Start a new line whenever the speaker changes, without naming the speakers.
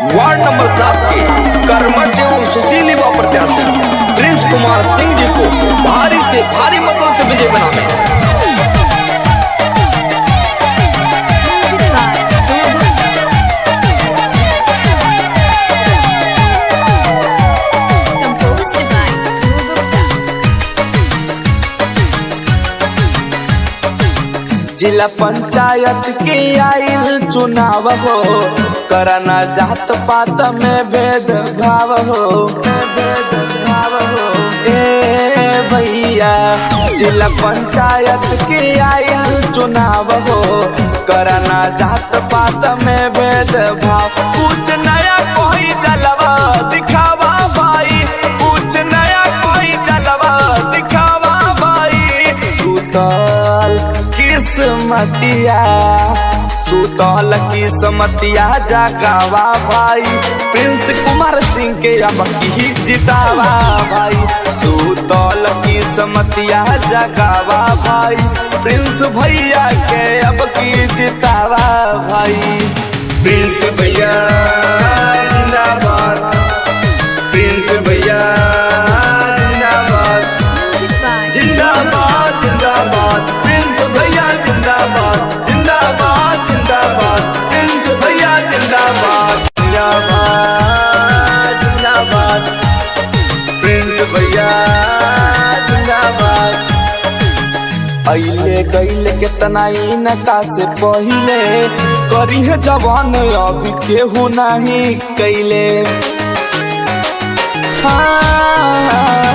Ward number 7 के कर्मठ एवं सुशील युवा प्रत्याशी प्रिंस कुमार सिंह जी को भारी से भारी मतों से विजय बनावे। जिला पंचायत के आइल चुनाव हो, करना जात पात में भेदभाव हो, ए भैया जिला पंचायत के आइल चुनाव हो, करना जात पात में भेदभाव। कुछ नया कोई जलवा दिखावा भाई, कुछ नया कोई जलवा दिखावा भाई। सुतल किस्मतिया जगावा भाई, प्रिंस कुमार सिंह के अब की जितावा भाई। सुतल किस्मतिया जगावा भाई, प्रिंस भैया के अब की जितावा भाई। प्रिंस भैया जिंदाबाद, प्रिंस भैया जिंदाबाद, जिंदाबाद जिंदाबाद, प्रिंस भैया जिंदाबाद, जिंदाबाद जिंदाबाद, प्रिंस भैया जिंदाबाद, जिंदाबाद जिंदाबाद, प्रिंस भैया जिंदाबाद। अइले गइले केतना इनका से पहिले, करी है जवान अभी केहू नहीं कैले। हाँ